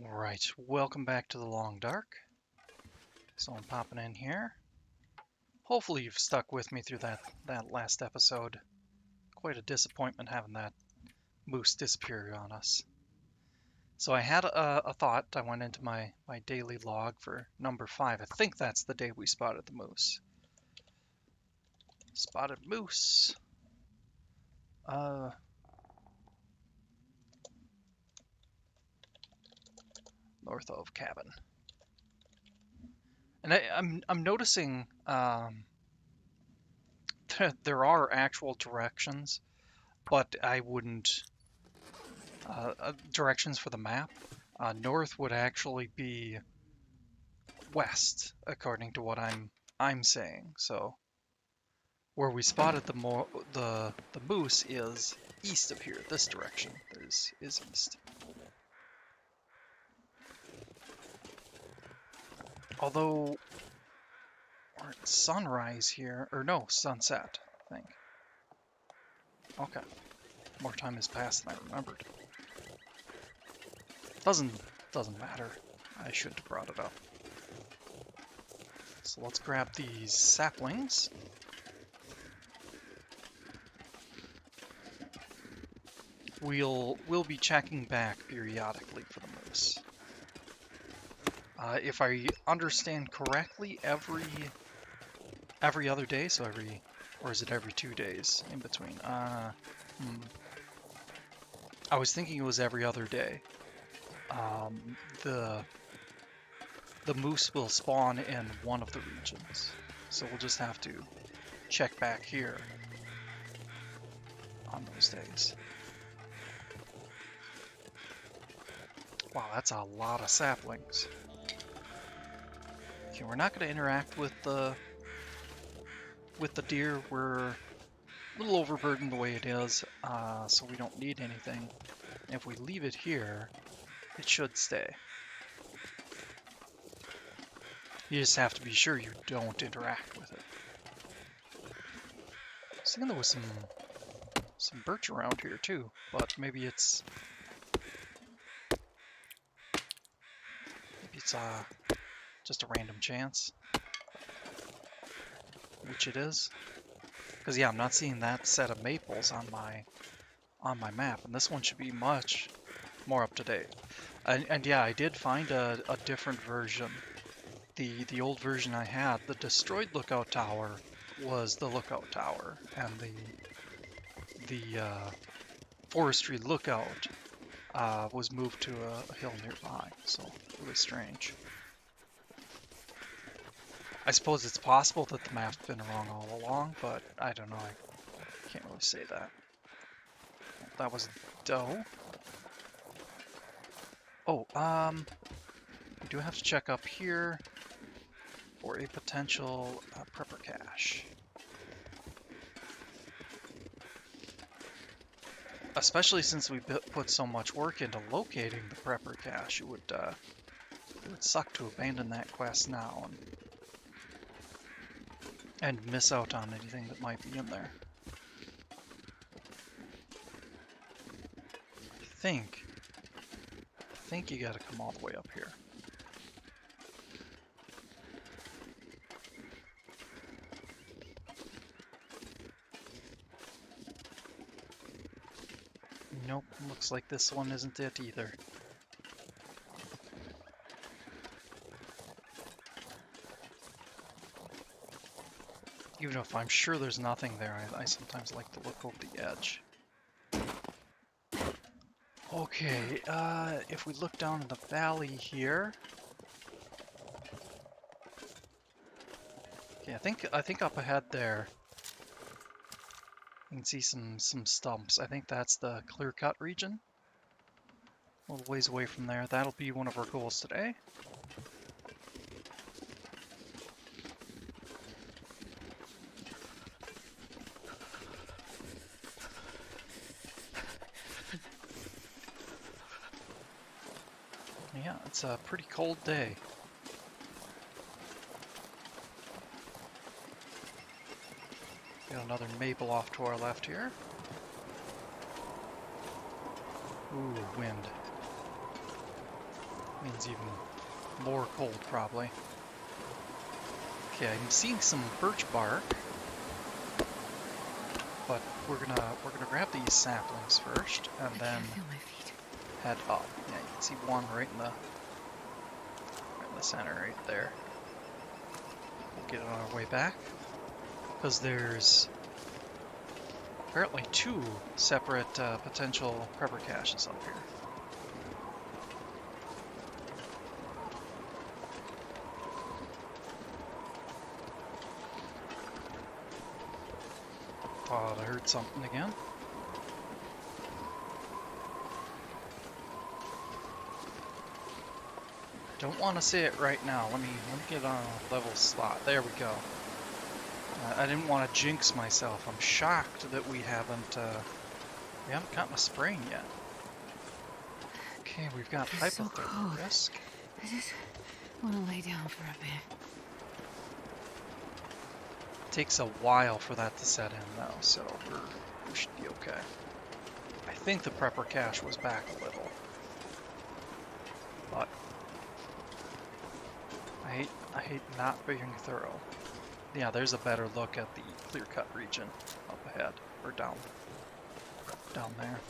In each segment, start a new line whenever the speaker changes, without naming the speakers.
Alright, welcome back to the Long Dark. So I'm popping in here. Hopefully you've stuck with me through that last episode. Quite a disappointment having that moose disappear on us. So I had a thought. I went into my daily log for number 5. I think that's the day we spotted the moose. Spotted moose. North of cabin. And I'm noticing there are actual directions, but I wouldn't directions for the map. North would actually be west, according to what I'm saying. So where we spotted the moose is east of here. This direction is east. Although we're at sunrise here, or no, sunset, I think. Okay, more time has passed than I remembered. Doesn't matter. I shouldn't have brought it up. So let's grab these saplings. We'll be checking back periodically for the moose. If I understand correctly, every other day, so or is it every 2 days in between? I was thinking it was every other day. The moose will spawn in one of the regions, so we'll just have to check back here on those days. Wow, that's a lot of saplings. Okay, we're not going to interact with the deer. We're a little overburdened the way it is, so we don't need anything. And if we leave it here, it should stay. You just have to be sure you don't interact with it. I was thinking there was some birch around here too, but maybe it's just a random chance, which it is. Because yeah, I'm not seeing that set of maples on my map, and this one should be much more up to date. And yeah, I did find a different version. The old version I had, the destroyed lookout tower, was the lookout tower, and the forestry lookout was moved to a hill nearby. So really strange. I suppose it's possible that the map's been wrong all along, but I don't know. I can't really say that. That was doe. Oh, we do have to check up here for a potential prepper cache. Especially since we put so much work into locating the prepper cache, it would suck to abandon that quest now and miss out on anything that might be in there. I think you gotta come all the way up here. Nope, looks like this one isn't it either. Even if I'm sure there's nothing there, I sometimes like to look over the edge. Okay, if we look down in the valley here... Okay, I think up ahead there, you can see some stumps. I think that's the clear-cut region. A little ways away from there. That'll be one of our goals today. Yeah, it's a pretty cold day. Got another maple off to our left here. Ooh, wind. Means even more cold, probably. Okay, I'm seeing some birch bark, but we're gonna grab these saplings first, and then head up. Yeah, you can see one right in the center, right there. We'll get on our way back, because there's apparently 2 separate potential prepper caches up here. Thought I heard something again. Don't want to say it right now. Let me get on a level slot. There we go. I didn't want to jinx myself. I'm shocked that we haven't gotten a sprain yet. Okay, we've got hypothermia risk.
I just want to lay down for a bit.
Takes a while for that to set in though, so we should be okay. I think the prepper cache was back a little, but I hate not being thorough. Yeah, there's a better look at the clear-cut region up ahead, or down there.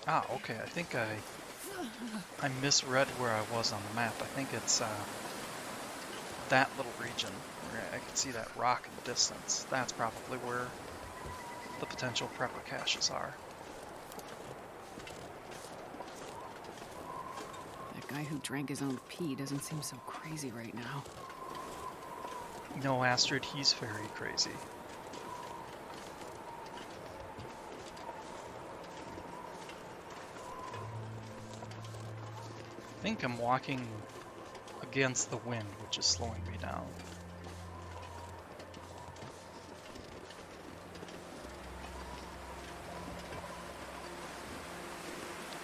Ah, okay, I think I misread where I was on the map. I think it's that little region where I can see that rock in the distance. That's probably where the potential prepper caches are.
That guy who drank his own pee doesn't seem so crazy right now.
No, Astrid, he's very crazy. I think I'm walking against the wind, which is slowing me down.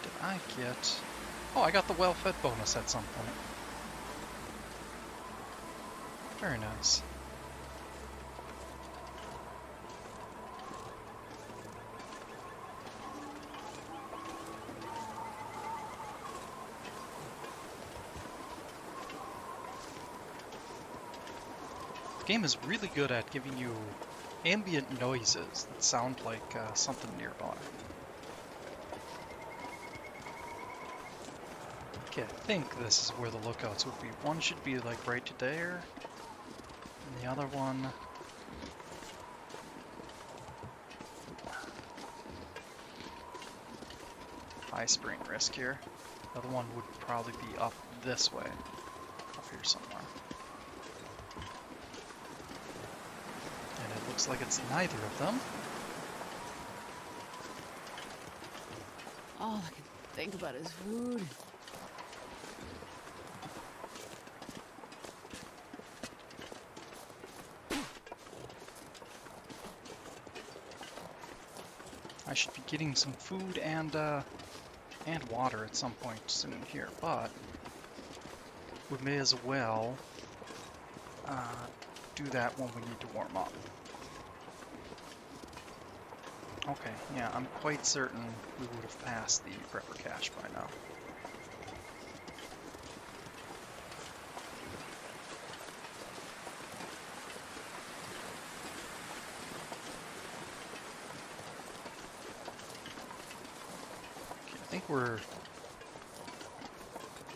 Did I get... Oh, I got the well-fed bonus at some point. Very nice. The game is really good at giving you ambient noises that sound like something nearby. Okay, I think this is where the lookouts would be. One should be like right there, and the other one... high sprain risk here. The other one would probably be up this way, up here somewhere. And it looks like it's neither of them.
All I can think about is food.
I should be getting some food and water at some point soon here, but we may as well do that when we need to warm up. Okay, yeah, I'm quite certain we would have passed the prepper cache by now. I think we're...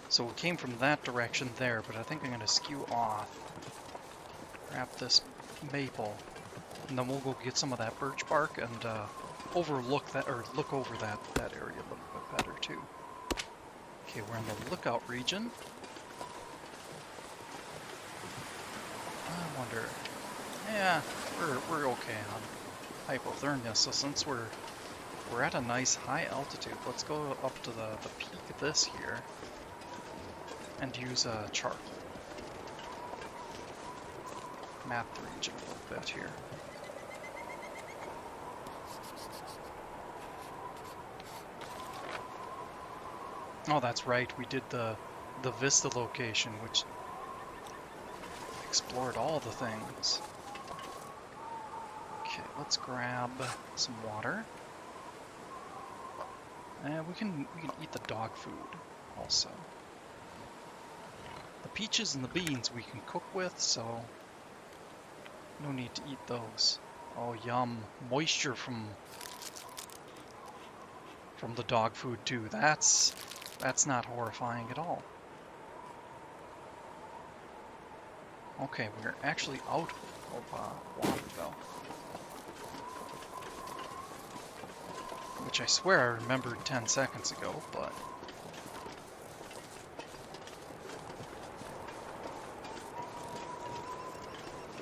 So we came from that direction there, but I think I'm going to skew off. Grab this maple, and then we'll go get some of that birch bark and overlook that, or look over that area a little bit better too. Okay, we're in the lookout region. I wonder... Yeah, we're okay on hypothermia, so since we're at a nice high altitude, let's go up to the peak of this here and use a chart. Map the region a little bit here. Oh, that's right, we did the Vista location, which explored all the things. Okay. let's grab some water. And we can eat the dog food also. The peaches and the beans we can cook with, so no need to eat those. Oh, yum. Moisture from the dog food too. That's not horrifying at all. Okay, we're actually out of water though. Which I swear I remembered 10 seconds ago, but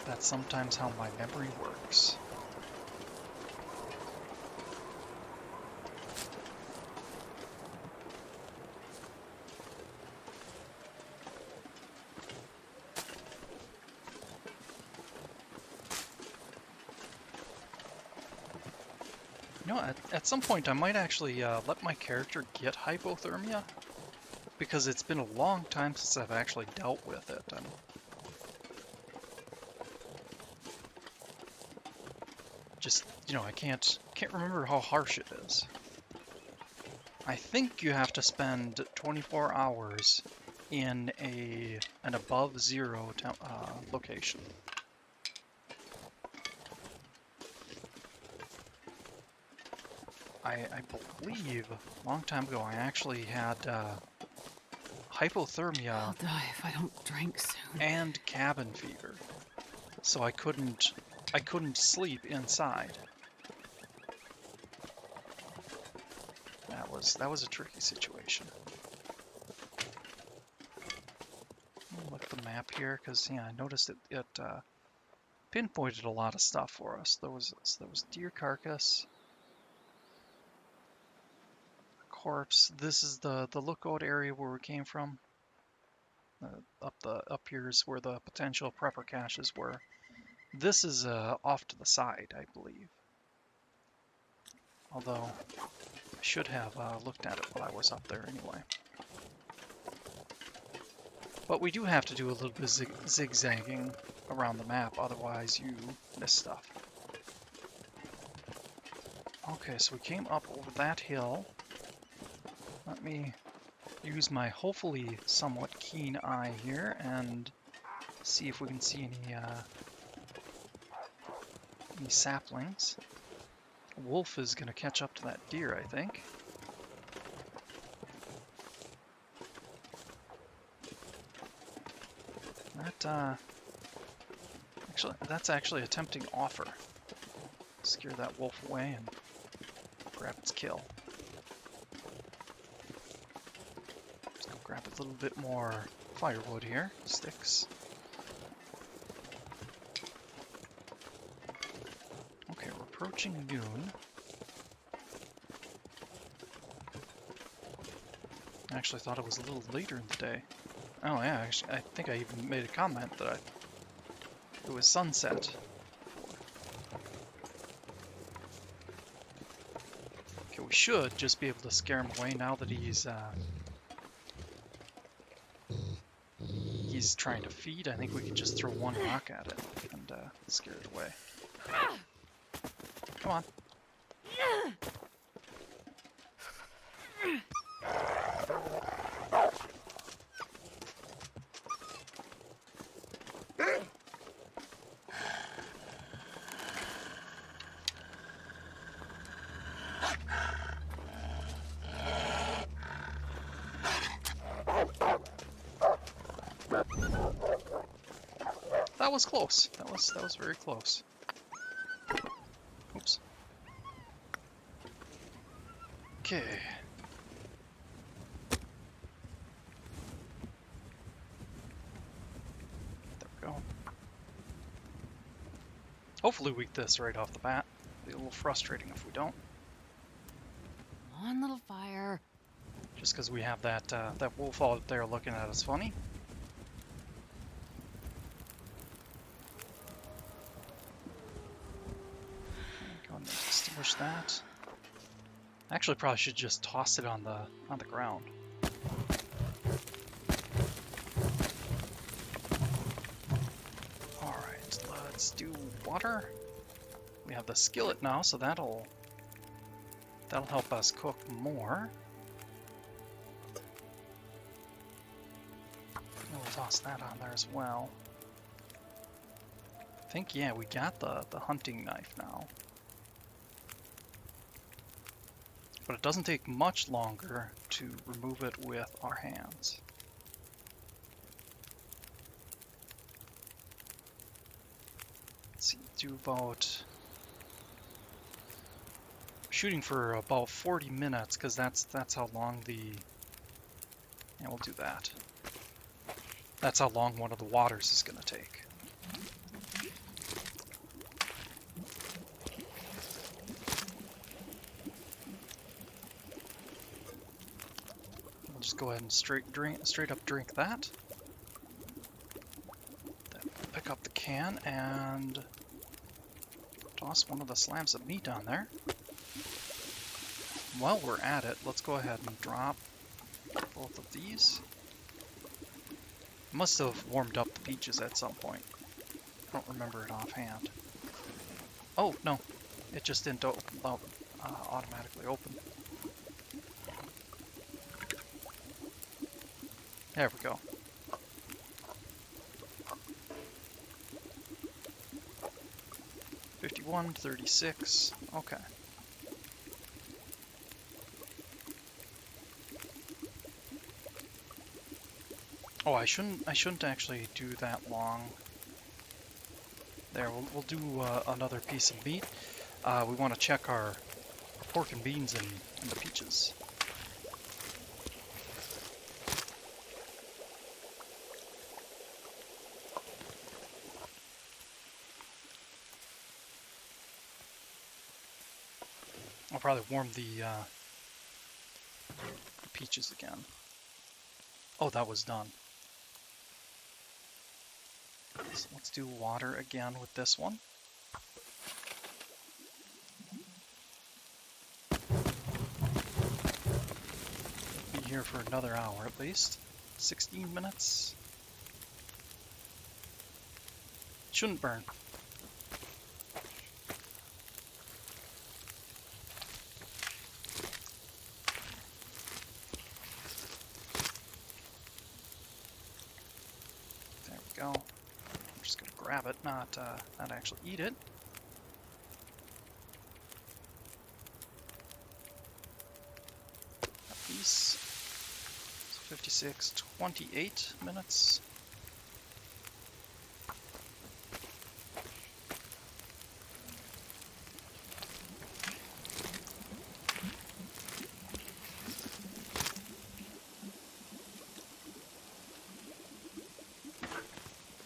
that's sometimes how my memory works. You know, at some point I might actually let my character get hypothermia, because it's been a long time since I've actually dealt with it. And just, you know, I can't remember how harsh it is. I think you have to spend 24 hours in an above zero location. I believe a long time ago I actually had hypothermia.
I'll die if I don't drink soon.
And cabin fever, so I couldn't sleep inside. That was a tricky situation. I'll look at the map here, because yeah, I noticed it pinpointed a lot of stuff for us. There was deer carcass, corpse. This is the lookout area where we came from. Up here is where the potential prepper caches were. This is off to the side, I believe. Although I should have looked at it while I was up there anyway. But we do have to do a little bit of zigzagging around the map, otherwise you miss stuff. Okay, so we came up over that hill. Let me use my hopefully somewhat keen eye here and see if we can see any saplings. A wolf is going to catch up to that deer, I think. That's actually a tempting offer. Scare that wolf away and grab its kill. Let's go grab a little bit more firewood here, sticks. Okay, we're approaching noon. I actually thought it was a little later in the day. Oh yeah, actually, I think I even made a comment that it was sunset. Okay, we should just be able to scare him away now that he's trying to feed. I think we can just throw one rock at it and scare it away. Come on. That was close. That was very close. Oops. Okay. There we go. Hopefully we get this right off the bat. It'll be a little frustrating if we don't.
One little fire.
Just because we have that wolf out there looking at us funny. Go ahead and extinguish that. Actually, probably should just toss it on the ground. All right, let's do water. We have the skillet now, so that'll help us cook more. We'll toss that on there as well. I think, yeah, we got the hunting knife now. But it doesn't take much longer to remove it with our hands. Let's see, do about... shooting for about 40 minutes, because that's how long the... yeah, we'll do that. That's how long one of the waters is going to take. We'll just go ahead and straight up drink that. Then pick up the can and toss one of the slabs of meat on there. While we're at it, let's go ahead and drop both of these. Must have warmed up the peaches at some point. I don't remember it offhand. Oh, no. It just didn't automatically open. There we go. $51, $36. Okay. Oh, I shouldn't actually do that long. There, we'll do another piece of meat. We want to check our pork and beans and the peaches. I'll probably warm the peaches again. Oh, that was done. So let's do water again with this one. Be here for another hour at least. 16 minutes. Shouldn't burn. There we go. I'm just gonna grab it, not actually eat it. A piece. 56, 28 minutes.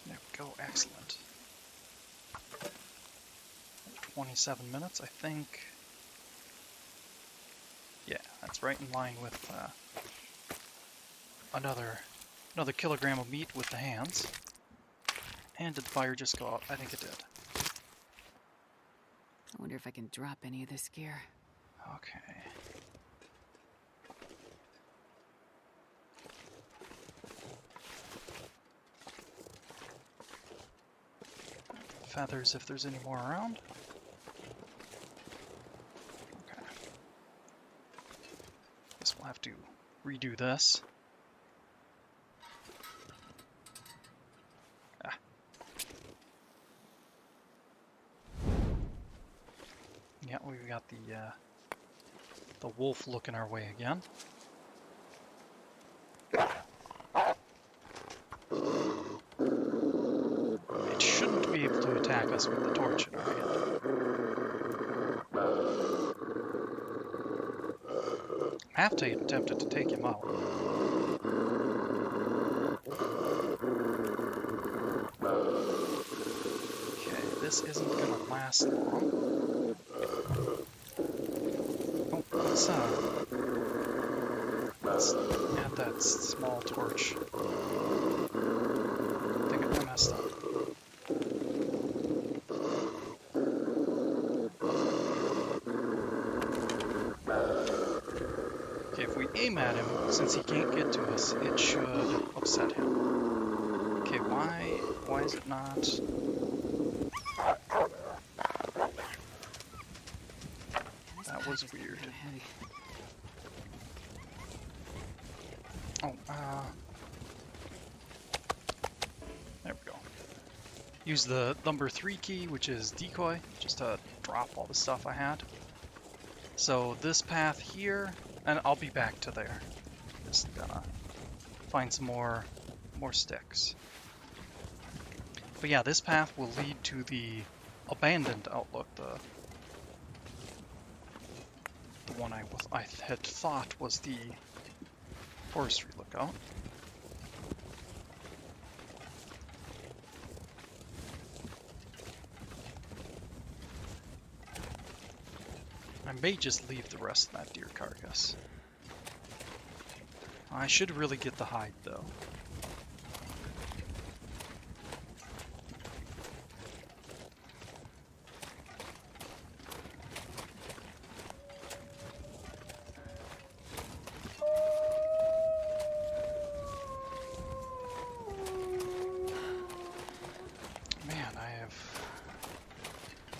There we go, excellent. 27 minutes, I think. Yeah, that's right in line with another kilogram of meat with the hands. And did the fire just go out? I think it did.
I wonder if I can drop any of this gear.
Okay. Feathers if there's any more around. Okay. Guess we'll have to redo this. Yeah, we've got the wolf looking our way again. It shouldn't be able to attack us with the torch in our hand. Have to attempted to take him out. Okay, this isn't gonna last long. Oh, let's add that small torch. I think I messed up. Okay, if we aim at him, since he can't get to us, it should upset him. Okay, why is it not? That was weird.
Kinda heavy.
Oh, there we go. Use the number 3 key, which is decoy, just to drop all the stuff I had. So this path here, and I'll be back to there. Just gonna find some more sticks. But yeah, this path will lead to the abandoned outlook, the one I had thought was the forestry lookout. I may just leave the rest of that deer carcass. I should really get the hide though. Man, I have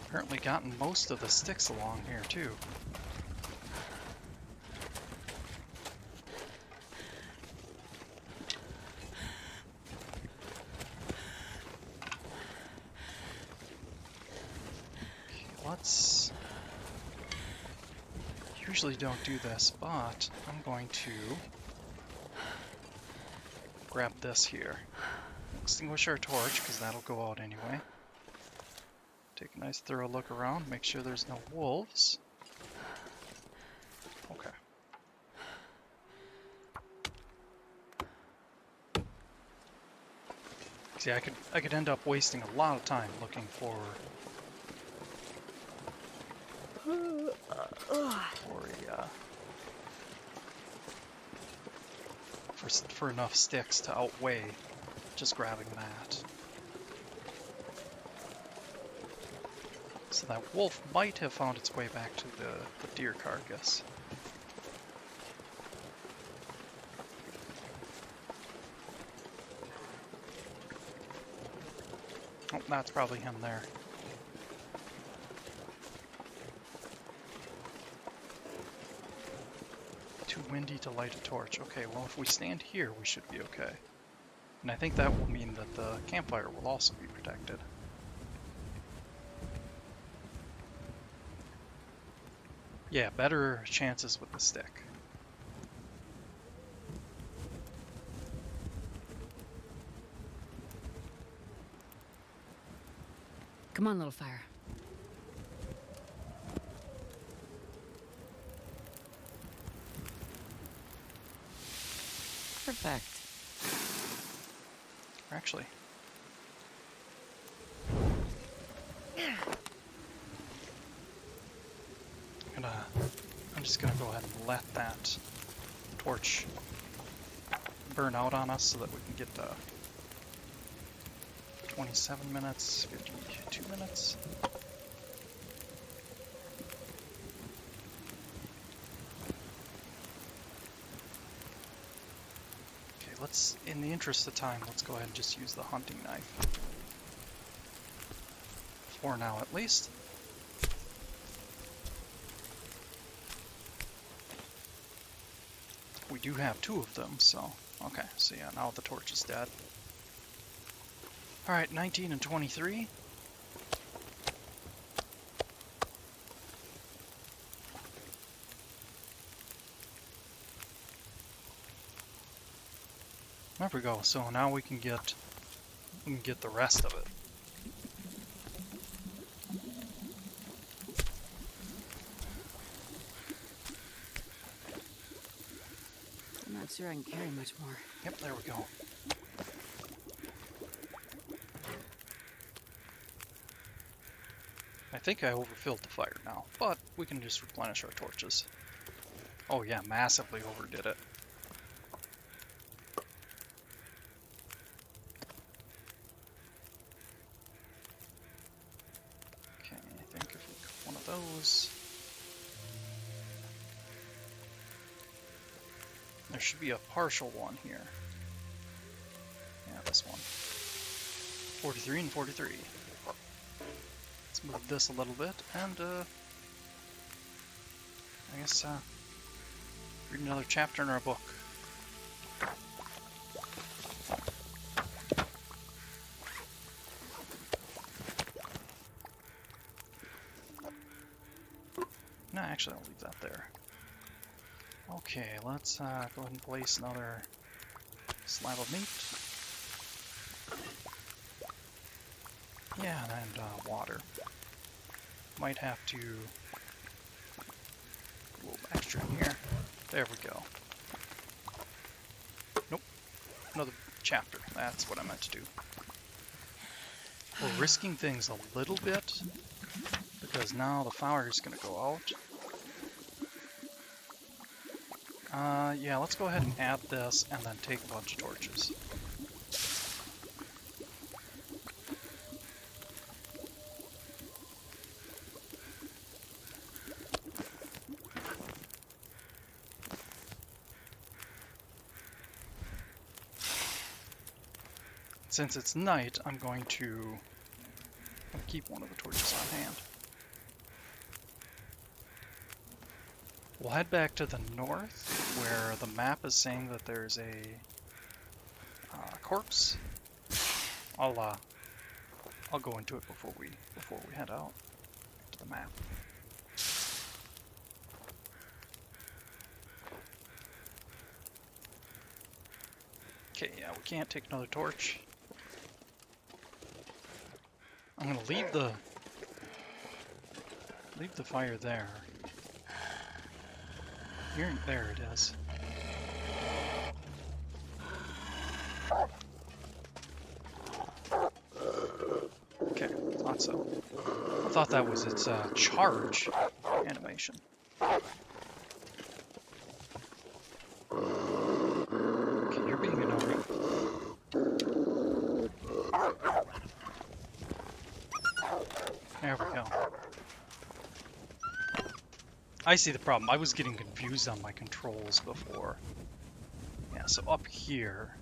apparently gotten most of the sticks along here too. Let's... Usually don't do this, but I'm going to grab this here. Extinguish our torch, because that'll go out anyway. Take a nice thorough look around, make sure there's no wolves. Okay. See, I could end up wasting a lot of time looking for for enough sticks to outweigh just grabbing that. So that wolf might have found its way back to the deer carcass. Oh, that's probably him there. Too windy to light a torch. Okay, well if we stand here, we should be okay. And I think that will mean that the campfire will also be protected. Yeah, better chances with the stick.
Come on, little fire. Perfect.
Actually, I'm just gonna go ahead and let that torch burn out on us so that we can get 27 minutes, 52 minutes. Okay, let's, in the interest of time, let's go ahead and just use the hunting knife. For now, at least. We do have 2 of them, so... Okay, so yeah, now the torch is dead. Alright, 19 and 23. There we go, so now we can get the rest of it.
I'm not sure I can carry much more.
Yep, there we go. I think I overfilled the fire now, but we can just replenish our torches. Oh yeah, massively overdid it. Okay, I think if we got one of those... There should be a partial one here. Yeah, this one. 43 and 43. Let's move this a little bit, and nice, read another chapter in our book. No, actually, I'll leave that there. Okay, let's go ahead and place another slab of meat. Yeah, and water. Might have to... a little extra in here. There we go. Nope. Another chapter. That's what I meant to do. We're risking things a little bit, because now the fire is going to go out. Yeah, let's go ahead and add this, and then take a bunch of torches. Since it's night, I'm going to keep one of the torches on hand. We'll head back to the north, where the map is saying that there's a corpse. I'll go into it before we head out to the map. Okay, yeah, we can't take another torch. I'm gonna leave the fire there. Here, there it is. Okay, thought so. I thought that was its charge animation. Okay, you're being annoying. There we go. I see the problem. I was getting confused on my controls before. Yeah, so up here.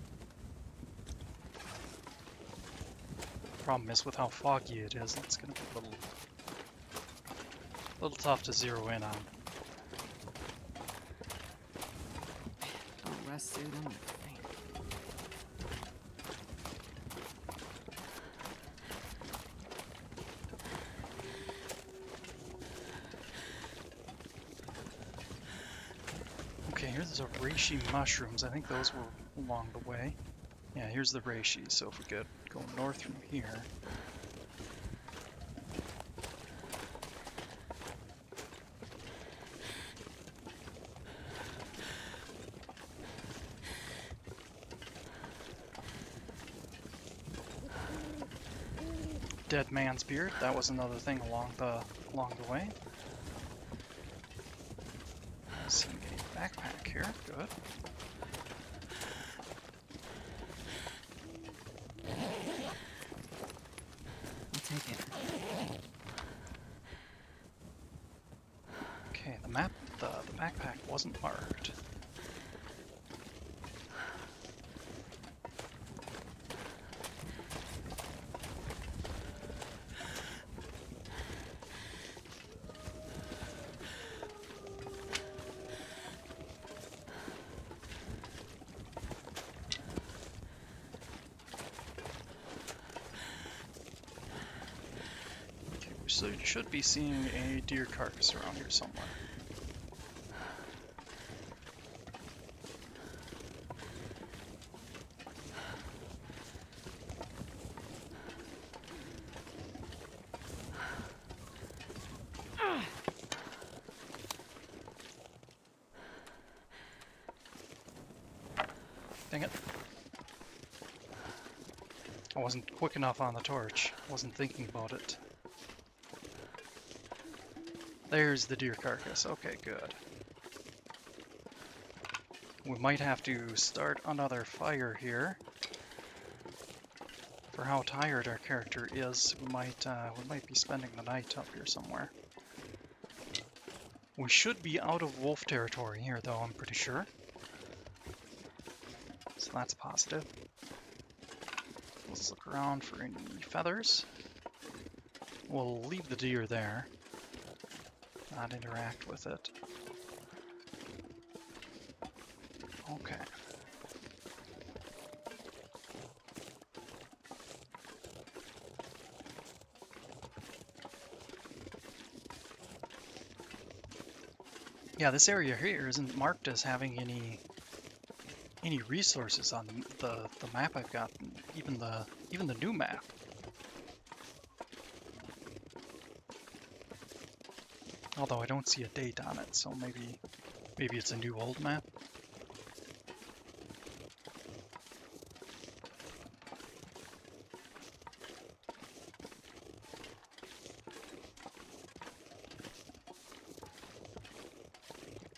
Problem is with how foggy it is, it's going to be a little tough to zero in on.
Don't rest suit, I'm gonna faint.
Okay, here's the reishi mushrooms. I think those were along the way. Yeah, here's the reishi, so if we could go north from here. Dead man's beard, that was another thing along the way. I see a backpack here, good.
I'll take it.
Okay, the backpack wasn't marked. So you should be seeing a deer carcass around here somewhere. Dang it. I wasn't quick enough on the torch. I wasn't thinking about it. There's the deer carcass. Okay, good. We might have to start another fire here. For how tired our character is, we might be spending the night up here somewhere. We should be out of wolf territory here, though, I'm pretty sure. So that's positive. Let's look around for any feathers. We'll leave the deer there. Not interact with it. Okay. Yeah, this area here isn't marked as having any resources on the map I've got, even the new map. Although I don't see a date on it, so maybe it's a new old map.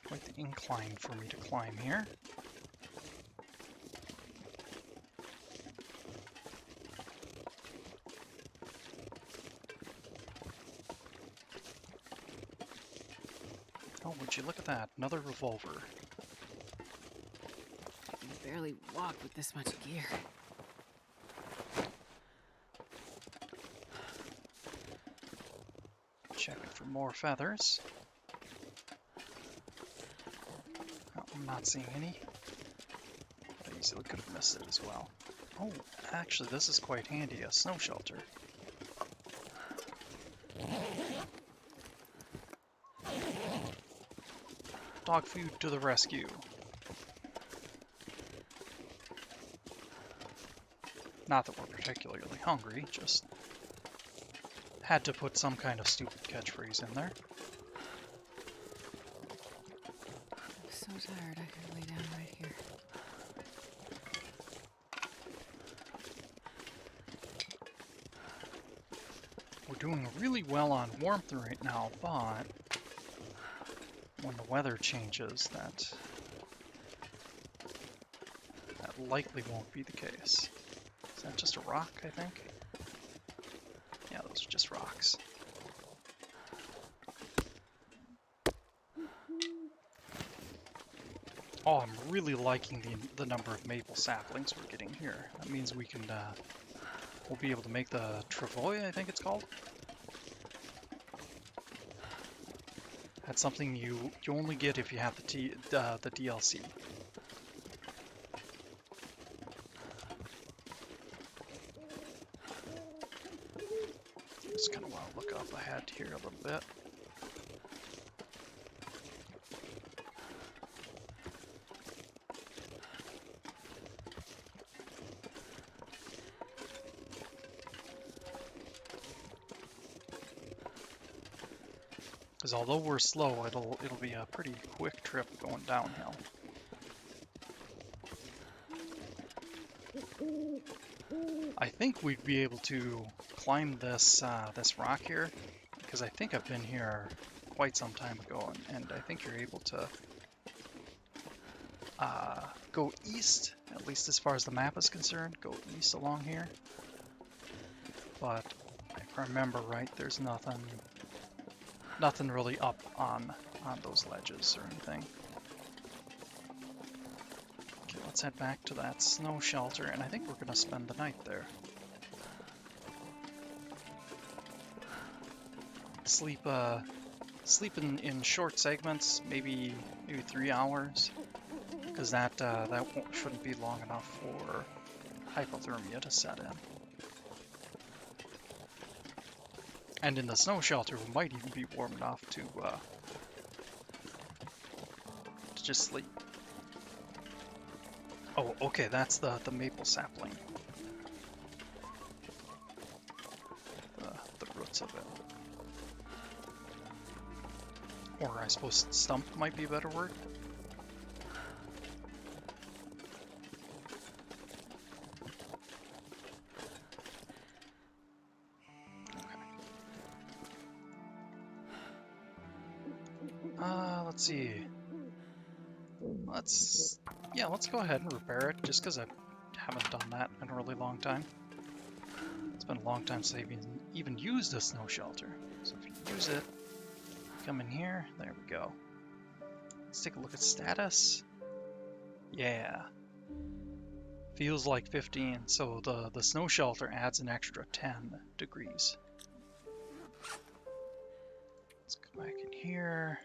Quite the incline for me to climb here. Oh, would you look at that? Another revolver.
I can barely walk with this much gear.
Checking for more feathers. Oh, I'm not seeing any. But I easily could have missed it as well. Oh, actually, this is quite handy, a snow shelter. Dog food to the rescue. Not that we're particularly hungry, just had to put some kind of stupid catchphrase in there.
I'm so tired I could lay down right here.
We're doing really well on warmth right now, but when the weather changes, that likely won't be the case. Is that just a rock, I think? Yeah, those are just rocks. Oh, I'm really liking the number of maple saplings we're getting here. That means we can, we'll be able to make the travois, I think it's called. That's something you only get if you have the DLC. Just kind of want to look up ahead here a little bit. Because although we're slow, it'll be a pretty quick trip going downhill. I think we'd be able to climb this this rock here, because I think I've been here quite some time ago, and I think you're able to go east, at least as far as the map is concerned, go east along here. But if I remember right, there's nothing really up on those ledges or anything. Okay, let's head back to that snow shelter, and I think we're gonna spend the night there. Sleep in short segments, maybe 3 hours, because that shouldn't be long enough for hypothermia to set in. And in the snow shelter, we might even be warm enough to just sleep. Oh, okay, that's the maple sapling. The roots of it. Or I suppose stump might be a better word. Let's see. Let's go ahead and repair it, just because I haven't done that in a really long time. It's been a long time since I've even used a snow shelter. So if you use it, come in here, there we go. Let's take a look at status. Yeah. Feels like 15, so the snow shelter adds an extra 10 degrees. Let's go back in here.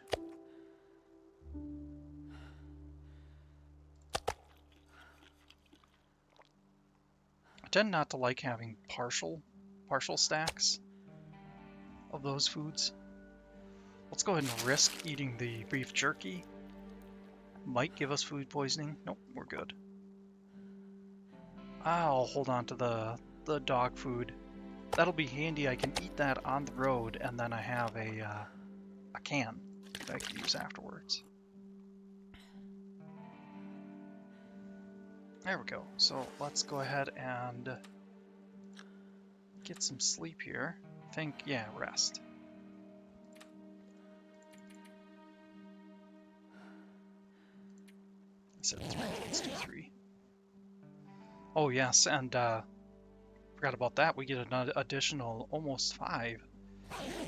tend not to like having partial stacks of those foods. Let's go ahead and risk eating the beef jerky. Might give us food poisoning. Nope, we're good. I'll hold on to the dog food. That'll be handy. I can eat that on the road, and then I have a can that I can use afterwards. There we go. So let's go ahead and get some sleep here. I think, yeah, rest. I said 3, let's do 3. Oh yes, and forgot about that. We get an additional almost 5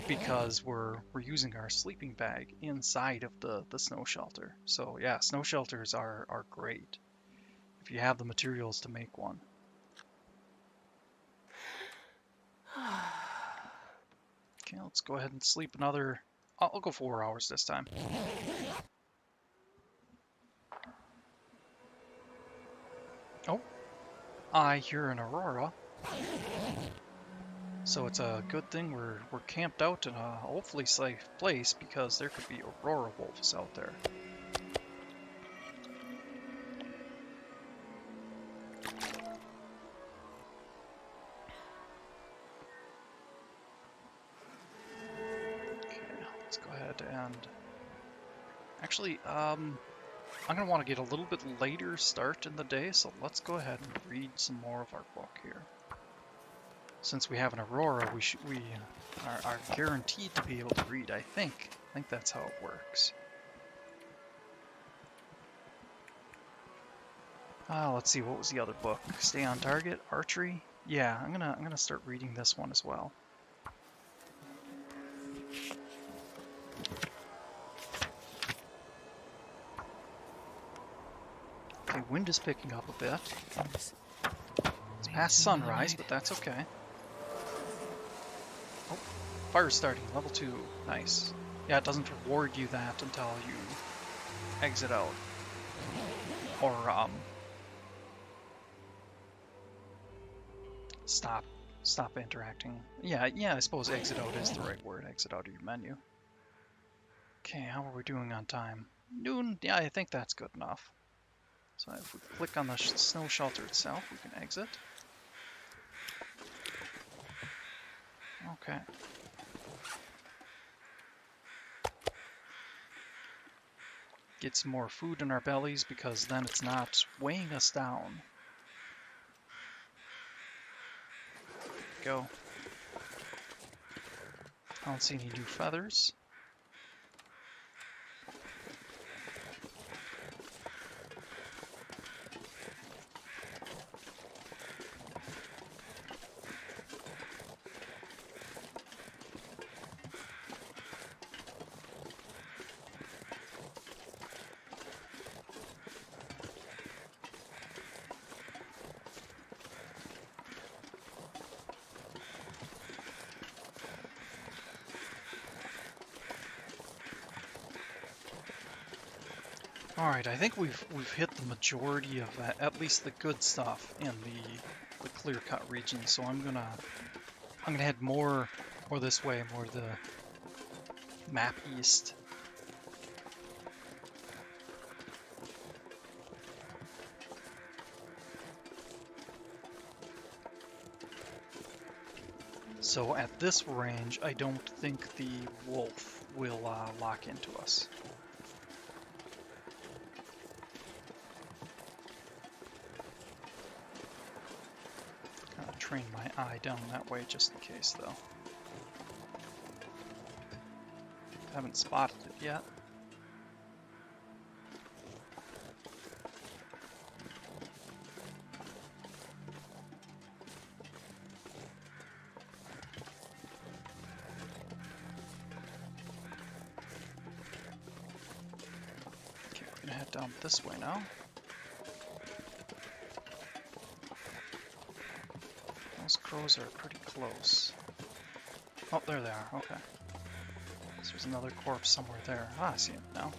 because we're using our sleeping bag inside of the snow shelter. So yeah, snow shelters are great if you have the materials to make one. Okay, let's go ahead and sleep another. I'll go 4 hours this time. Oh, I hear an aurora. So it's a good thing we're camped out in a hopefully safe place because there could be aurora wolves out there. Okay, let's go ahead and actually I'm gonna want to get a little bit later start in the day, so let's go ahead and read some more of our book here. Since we have an aurora, we are guaranteed to be able to read. I think that's how it works. Let's see, what was the other book? Stay on target, archery. Yeah, I'm gonna start reading this one as well. Okay, wind is picking up a bit. It's past sunrise, but that's okay. Oh, fire starting, level 2. Nice. Yeah, it doesn't reward you that until you exit out. Or, stop interacting. Yeah, I suppose exit out is the right word. Exit out of your menu. Okay, how are we doing on time? Noon? Yeah, I think that's good enough. So if we click on the snow shelter itself, we can exit. Okay. Get some more food in our bellies because then it's not weighing us down. Go. I don't see any new feathers. Alright, I think we've hit the majority of at least the good stuff in the clear-cut region, so I'm gonna head more this way, more the map east. So at this range, I don't think the wolf will lock into us. Train my eye down that way just in case, though. Haven't spotted it yet. Okay, we're gonna head down this way now. Those crows are pretty close. Oh, there they are. Okay. So there's another corpse somewhere there. Ah, I see it now.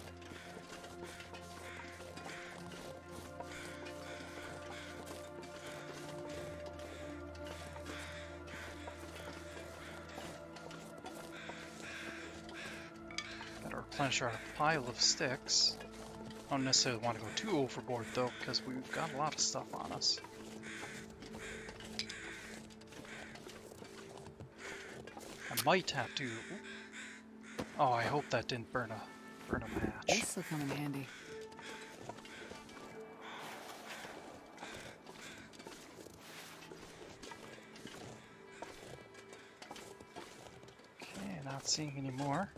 Gotta replenish our pile of sticks. I don't necessarily want to go too overboard though, because we've got a lot of stuff on us. I might have to. Oh, I hope that didn't burn a match.
This'll come in handy.
Okay, not seeing any more.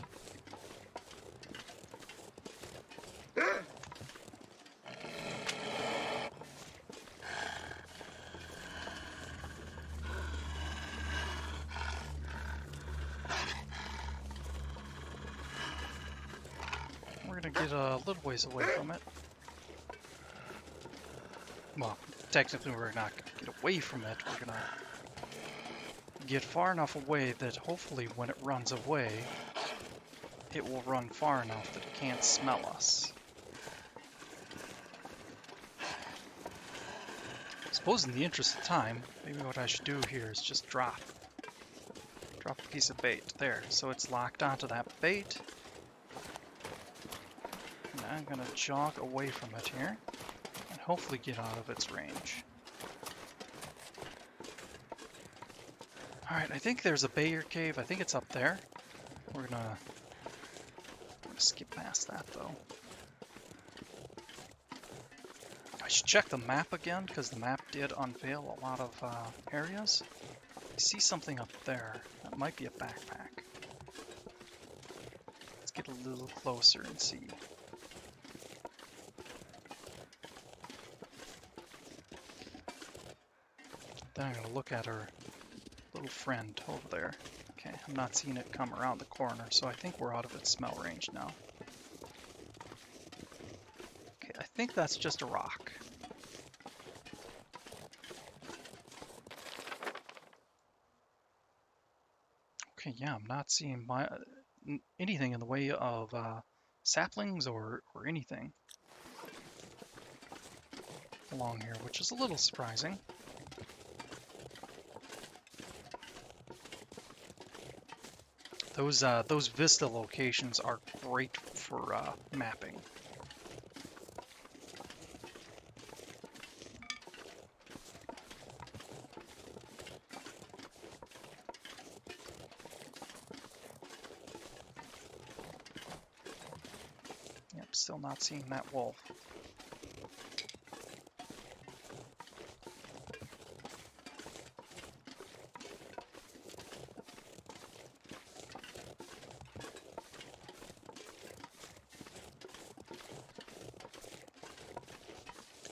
We're gonna get a little ways away from it. Well, technically we're not gonna get away from it, we're gonna get far enough away that hopefully when it runs away, it will run far enough that it can't smell us. I suppose in the interest of time, maybe what I should do here is just drop a piece of bait. There, so it's locked onto that bait. And I'm gonna jog away from it here, and hopefully get out of its range. Alright, I think there's a Bayer cave. I think it's up there. We're gonna skip past that though. I should check the map again, because the map did unveil a lot of areas. I see something up there. That might be a backpack. Let's get a little closer and see. Then I'm gonna look at our little friend over there. Okay, I'm not seeing it come around the corner, so I think we're out of its smell range now. Okay, I think that's just a rock. Okay, yeah, I'm not seeing anything in the way of saplings or anything along here, which is a little surprising. Those vista locations are great for mapping. Yep, still not seeing that wolf.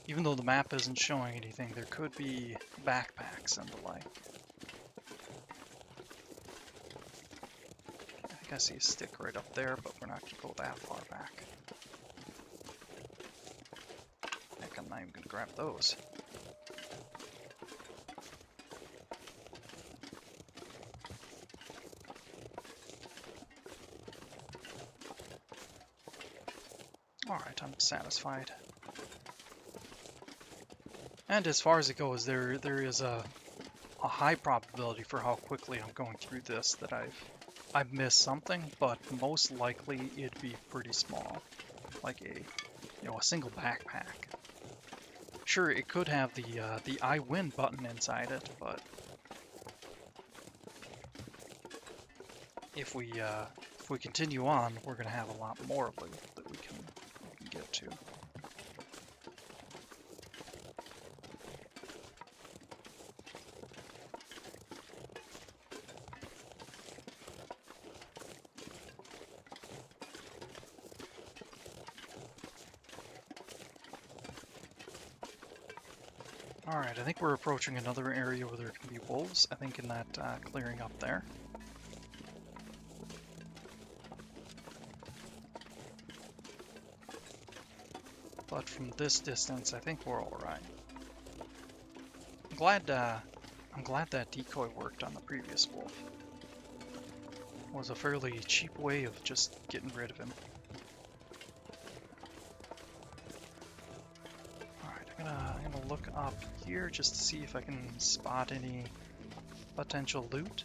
Even though the map isn't showing anything, there could be backpacks and the like. I think I see a stick right up there, but we're not going to go that far back. Heck, I'm not even going to grab those. Alright, I'm satisfied. And as far as it goes, there is a high probability for how quickly I'm going through this that I've missed something, but most likely it'd be pretty small, like a single backpack. Sure, it could have the I win button inside it, but if we continue on, we're gonna have a lot more of it that we can get to. Alright, I think we're approaching another area where there can be wolves, I think in that clearing up there. But from this distance, I think we're alright. I'm glad that decoy worked on the previous wolf. It was a fairly cheap way of just getting rid of him. I'm gonna look up here just to see if I can spot any potential loot.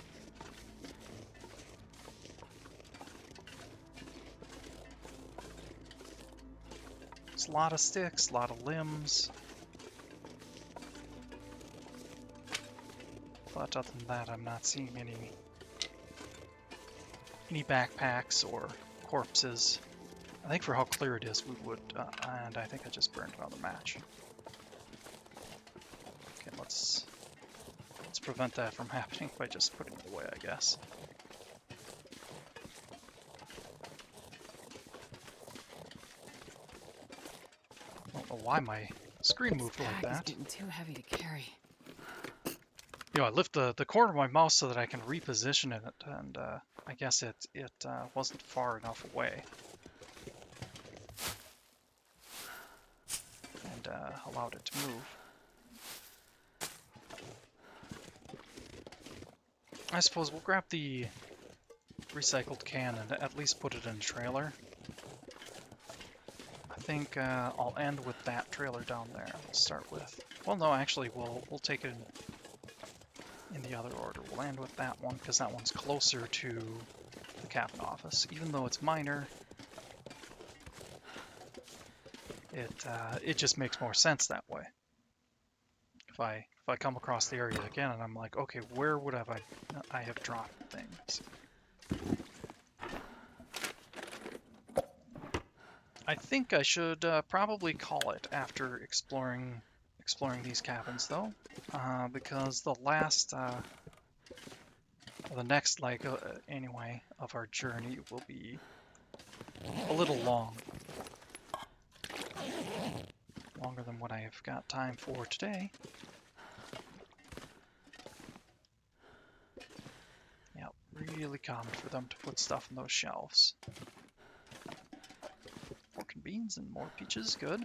It's a lot of sticks, a lot of limbs. But other than that, I'm not seeing any backpacks or corpses. I think for how clear it is, we would, and I think I just burned another match. Okay, let's prevent that from happening by just putting it away, I guess. I don't know why my screen moved like
Pack is
that.
getting too heavy to carry.
You know, I lift the corner of my mouse so that I can reposition it, and I guess it wasn't far enough away. And allowed it to move. I suppose we'll grab the recycled can and at least put it in a trailer. I think I'll end with that trailer down there. We'll start with... Well, no, actually, we'll take it in the other order. We'll end with that one, because that one's closer to the cabin office. Even though it's minor, it just makes more sense that way. If I come across the area again and I'm like, okay, where would I have dropped things? I think I should probably call it after exploring these cabins, though, because the next leg, anyway, of our journey will be a little long, longer than what I have got time for today. Yeah, really common for them to put stuff in those shelves. Pork and beans and more peaches, good.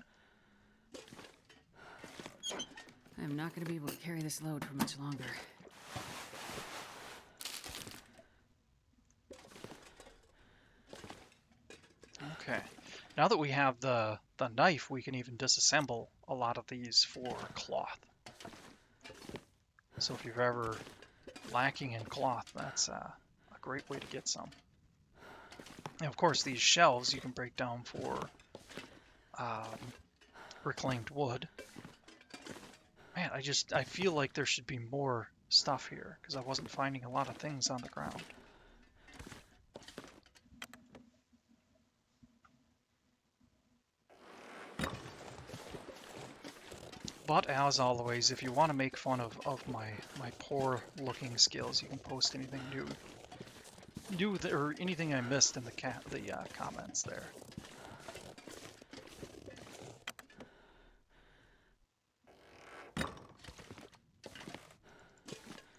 I'm not going to be able to carry this load for much longer.
Okay. Now that we have the knife, we can even disassemble a lot of these for cloth. So if you're ever lacking in cloth, that's a great way to get some. And of course, these shelves you can break down for reclaimed wood. Man, I feel like there should be more stuff here, because I wasn't finding a lot of things on the ground. But as always, if you want to make fun of my poor looking skills, you can post anything new or anything I missed in the comments there.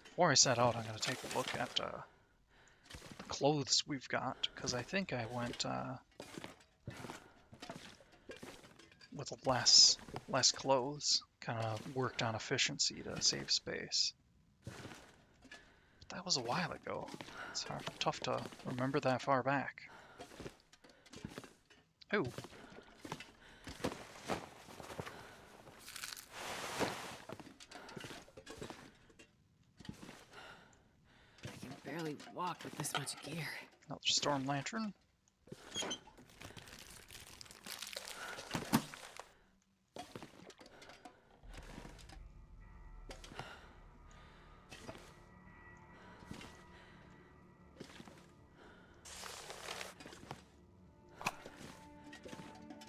Before I set out, I'm going to take a look at the clothes we've got, because I think I went with less clothes. Kind of worked on efficiency to save space. But that was a while ago. It's tough to remember that far back. Oh.
I can barely walk with this much gear.
Another storm lantern.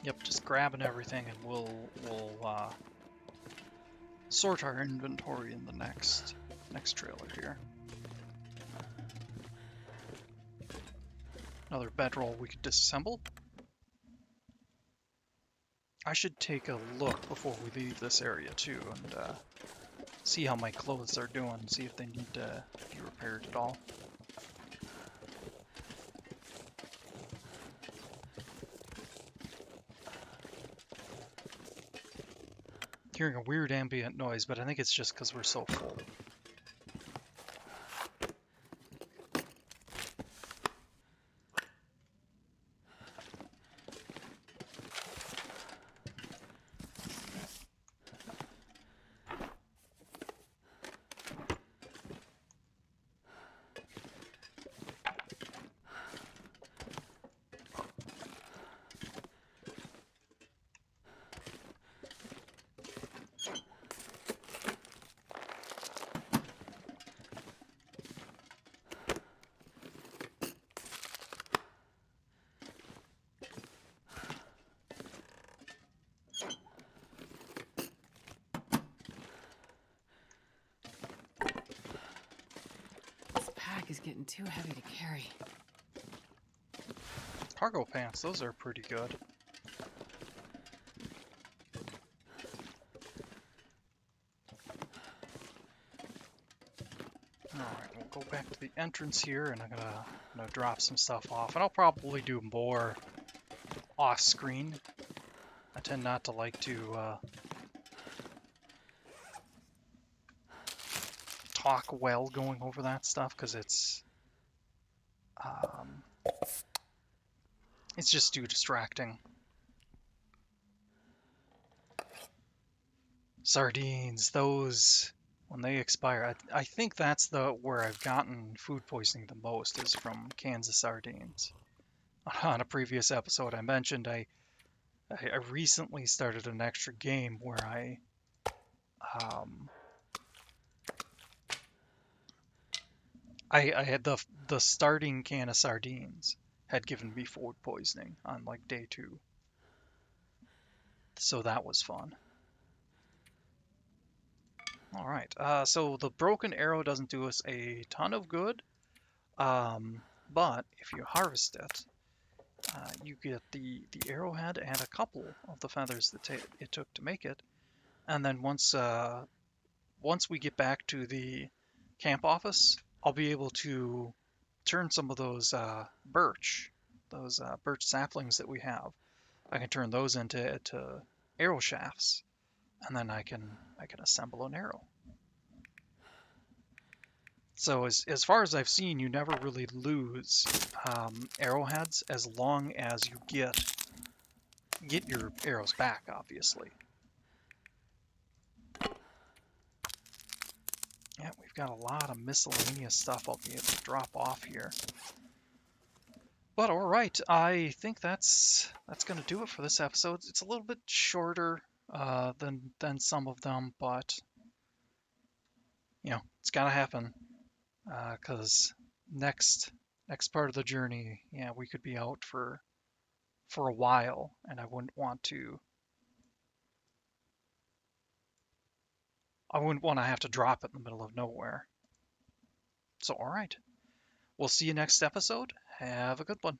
Yep, just grabbing everything, and we'll sort our inventory in the next trailer here. Another bedroll we could disassemble. I should take a look before we leave this area too, and see how my clothes are doing, see if they need to be repaired at all. Hearing a weird ambient noise, but I think it's just because we're so full.
is getting too heavy to carry.
Cargo pants, those are pretty good. Alright, we'll go back to the entrance here, and I'm gonna drop some stuff off. And I'll probably do more off-screen. I tend not to like to talk well going over that stuff, because it's just too distracting. Sardines, those, when they expire, I think that's where I've gotten food poisoning the most, is from cans of sardines. On a previous episode, I mentioned I recently started an extra game where I had the starting can of sardines had given me food poisoning on like day 2, so that was fun. All right, so the broken arrow doesn't do us a ton of good, but if you harvest it, you get the arrowhead and a couple of the feathers that it took to make it, and then once we get back to the camp office, I'll be able to turn some of those birch saplings that we have. I can turn those into arrow shafts, and then I can assemble an arrow. So as far as I've seen, you never really lose arrowheads as long as you get your arrows back, obviously. Yeah, we've got a lot of miscellaneous stuff I'll be able to drop off here. But all right, I think that's going to do it for this episode. It's a little bit shorter than some of them, but it's got to happen, because next part of the journey, yeah, we could be out for a while, and I wouldn't want to have to drop it in the middle of nowhere. So all right, we'll see you next episode. Have a good one.